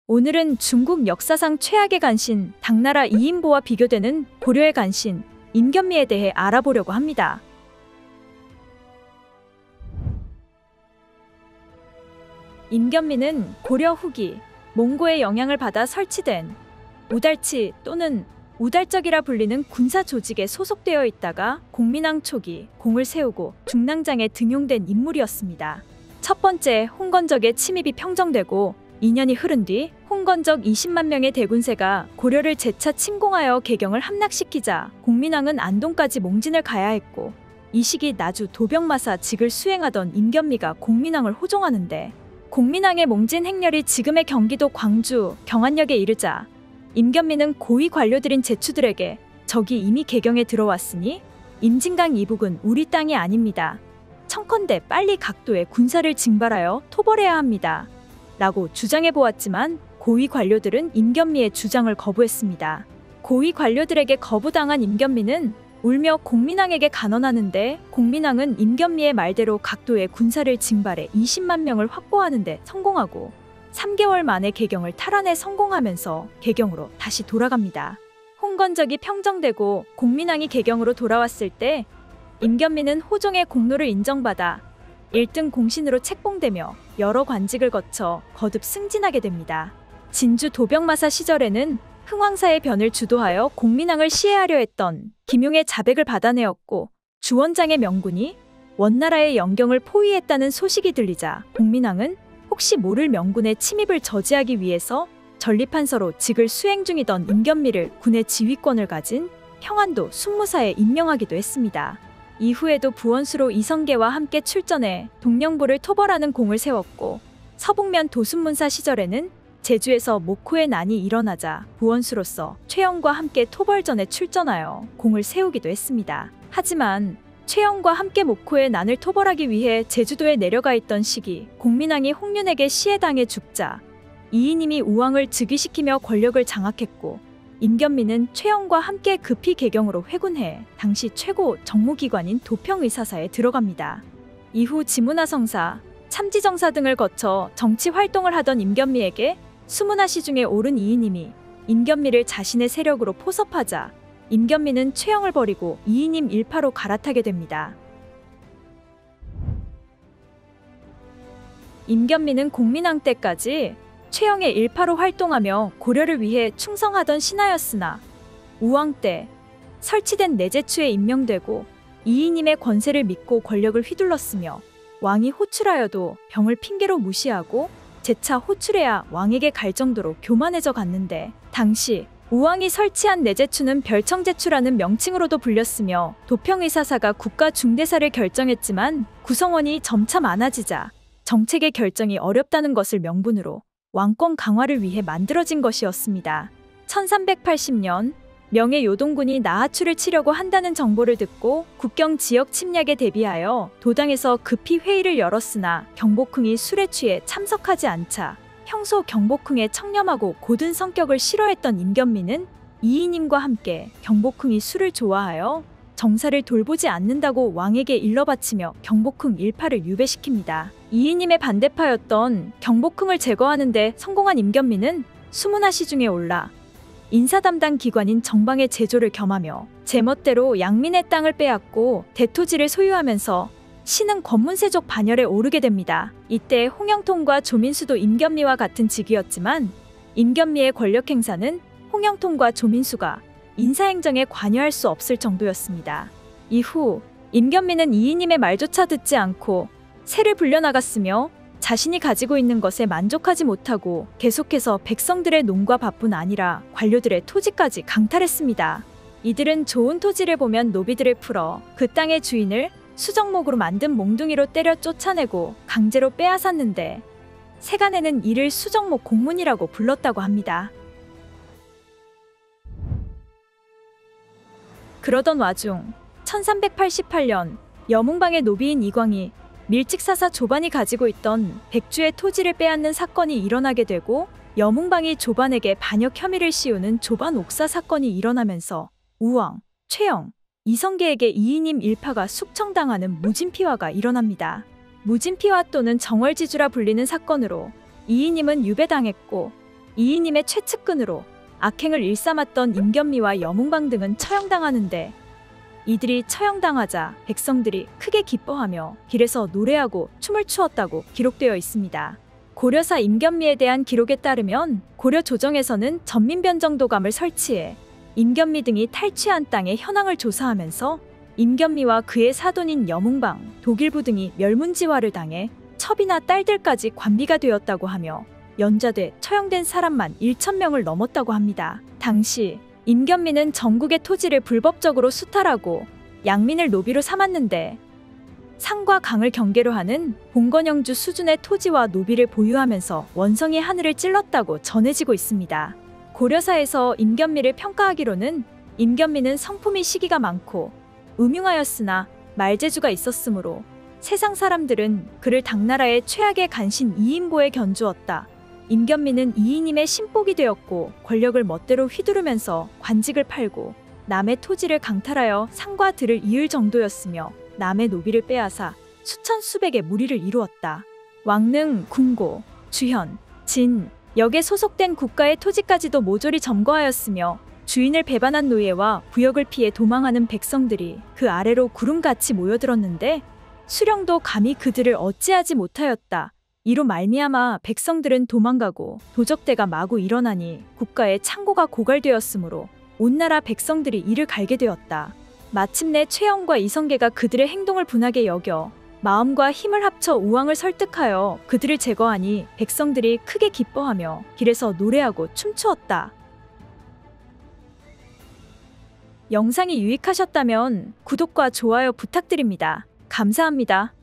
오늘은 중국 역사상 최악의 간신, 당나라 이인보와 비교되는 고려의 간신, 임견미에 대해 알아보려고 합니다. 임견미는 고려 후기 몽고의 영향을 받아 설치된 우달치 또는 우달적이라 불리는 군사 조직에 소속되어 있다가 공민왕 초기 공을 세우고 중랑장에 등용된 인물이었습니다. 첫 번째 홍건적의 침입이 평정되고 2년이 흐른 뒤 홍건적 20만 명의 대군세가 고려를 재차 침공하여 개경을 함락시키자 공민왕은 안동까지 몽진을 가야 했고, 이 시기 나주 도병마사 직을 수행하던 임견미가 공민왕을 호종하는데, 공민왕의 몽진 행렬이 지금의 경기도 광주, 경안역에 이르자 임견미는 고위 관료들인 제추들에게 적이 이미 개경에 들어왔으니 임진강 이북은 우리 땅이 아닙니다. 청컨대 빨리 각도에 군사를 징발하여 토벌해야 합니다. 라고 주장해보았지만 고위 관료들은 임견미의 주장을 거부했습니다. 고위 관료들에게 거부당한 임견미는 울며 공민왕에게 간언하는데, 공민왕은 임견미의 말대로 각도에 군사를 징발해 20만 명을 확보하는 데 성공하고 3개월 만에 개경을 탈환에 성공하면서 개경으로 다시 돌아갑니다. 홍건적이 평정되고 공민왕이 개경으로 돌아왔을 때 임견미는 호종의 공로를 인정받아 1등 공신으로 책봉되며 여러 관직을 거쳐 거듭 승진하게 됩니다. 진주 도병마사 시절에는 흥왕사의 변을 주도하여 공민왕을 시해하려 했던 김용의 자백을 받아내었고, 주원장의 명군이 원나라의 영경을 포위했다는 소식이 들리자 공민왕은 혹시 모를 명군의 침입을 저지하기 위해서 전리판서로 직을 수행 중이던 임견미를 군의 지휘권을 가진 평안도 순무사에 임명하기도 했습니다. 이후에도 부원수로 이성계와 함께 출전해 동령부를 토벌하는 공을 세웠고, 서북면 도순문사 시절에는 제주에서 목호의 난이 일어나자 부원수로서 최영과 함께 토벌전에 출전하여 공을 세우기도 했습니다. 하지만 최영과 함께 목호의 난을 토벌하기 위해 제주도에 내려가 있던 시기 공민왕이 홍윤에게 시해당해 죽자 이이님이 우왕을 즉위시키며 권력을 장악했고, 임견미는 최영과 함께 급히 개경으로 회군해 당시 최고 정무기관인 도평의사사에 들어갑니다. 이후 지문화성사, 참지정사 등을 거쳐 정치 활동을 하던 임견미에게 수문화시 중에 옳은 이이님이 임견미를 자신의 세력으로 포섭하자 임견미는 최영을 버리고 이이님 일파로 갈아타게 됩니다. 임견미는 공민왕 때까지 최영의 일파로 활동하며 고려를 위해 충성하던 신하였으나 우왕 때 설치된 내제추에 임명되고 이이님의 권세를 믿고 권력을 휘둘렀으며, 왕이 호출하여도 병을 핑계로 무시하고 재차 호출해야 왕에게 갈 정도로 교만해져 갔는데, 당시 우왕이 설치한 내제추는 별청제추라는 명칭으로도 불렸으며 도평의사사가 국가 중대사를 결정했지만 구성원이 점차 많아지자 정책의 결정이 어렵다는 것을 명분으로 왕권 강화를 위해 만들어진 것이었습니다. 1380년 명예 요동군이 나하추를 치려고 한다는 정보를 듣고 국경 지역 침략에 대비하여 도당에서 급히 회의를 열었으나 경복궁이 술에 취해 참석하지 않자 평소 경복궁에 청렴하고 고든 성격을 싫어했던 임견미는 이이님과 함께 경복궁이 술을 좋아하여 정사를 돌보지 않는다고 왕에게 일러바치며 경복궁 일파를 유배시킵니다. 이이님의 반대파였던 경복궁을 제거하는 데 성공한 임견미는 수문화시 중에 올라 인사 담당 기관인 정방의 제조를 겸하며 제멋대로 양민의 땅을 빼앗고 대토지를 소유하면서 신흥 권문세족 반열에 오르게 됩니다. 이때 홍영통과 조민수도 임견미와 같은 직위였지만 임견미의 권력 행사는 홍영통과 조민수가 인사행정에 관여할 수 없을 정도였습니다. 이후 임견미는 이이님의 말조차 듣지 않고 세를 불려나갔으며, 자신이 가지고 있는 것에 만족하지 못하고 계속해서 백성들의 농과 밥뿐 아니라 관료들의 토지까지 강탈했습니다. 이들은 좋은 토지를 보면 노비들을 풀어 그 땅의 주인을 수정목으로 만든 몽둥이로 때려 쫓아내고 강제로 빼앗았는데, 세간에는 이를 수정목 공문이라고 불렀다고 합니다. 그러던 와중 1388년 여문방의 노비인 이광이 밀직사사 조반이 가지고 있던 백주의 토지를 빼앗는 사건이 일어나게 되고, 여문방이 조반에게 반역 혐의를 씌우는 조반 옥사 사건이 일어나면서 우왕, 최영, 이성계에게 이이님 일파가 숙청당하는 무진피화가 일어납니다. 무진피화 또는 정월지주라 불리는 사건으로 이이님은 유배당했고 이이님의 최측근으로 악행을 일삼았던 임견미와 여문방 등은 처형당하는데, 이들이 처형당하자 백성들이 크게 기뻐하며 길에서 노래하고 춤을 추었다고 기록되어 있습니다. 고려사 임견미에 대한 기록에 따르면 고려 조정에서는 전민변정도감을 설치해 임견미 등이 탈취한 땅의 현황을 조사하면서 임견미와 그의 사돈인 여문방, 도길부 등이 멸문지화를 당해 첩이나 딸들까지 관비가 되었다고 하며 연좌돼 처형된 사람만 1,000명을 넘었다고 합니다. 당시 임견미는 전국의 토지를 불법적으로 수탈하고 양민을 노비로 삼았는데, 산과 강을 경계로 하는 봉건영주 수준의 토지와 노비를 보유하면서 원성의 하늘을 찔렀다고 전해지고 있습니다. 고려사에서 임견미를 평가하기로는 임견미는 성품이 시기가 많고 음흉하였으나 말재주가 있었으므로 세상 사람들은 그를 당나라의 최악의 간신 이인보에 견주었다. 임견미는 이이님의 신복이 되었고 권력을 멋대로 휘두르면서 관직을 팔고 남의 토지를 강탈하여 상과 들을 이을 정도였으며 남의 노비를 빼앗아 수천 수백의 무리를 이루었다. 왕릉, 궁고, 주현, 진, 역에 소속된 국가의 토지까지도 모조리 점거하였으며 주인을 배반한 노예와 부역을 피해 도망하는 백성들이 그 아래로 구름같이 모여들었는데 수령도 감히 그들을 어찌하지 못하였다. 이로 말미암아 백성들은 도망가고 도적대가 마구 일어나니 국가의 창고가 고갈되었으므로 온 나라 백성들이 이를 갈게 되었다. 마침내 최영과 이성계가 그들의 행동을 분하게 여겨 마음과 힘을 합쳐 우왕을 설득하여 그들을 제거하니 백성들이 크게 기뻐하며 길에서 노래하고 춤추었다. 영상이 유익하셨다면 구독과 좋아요 부탁드립니다. 감사합니다.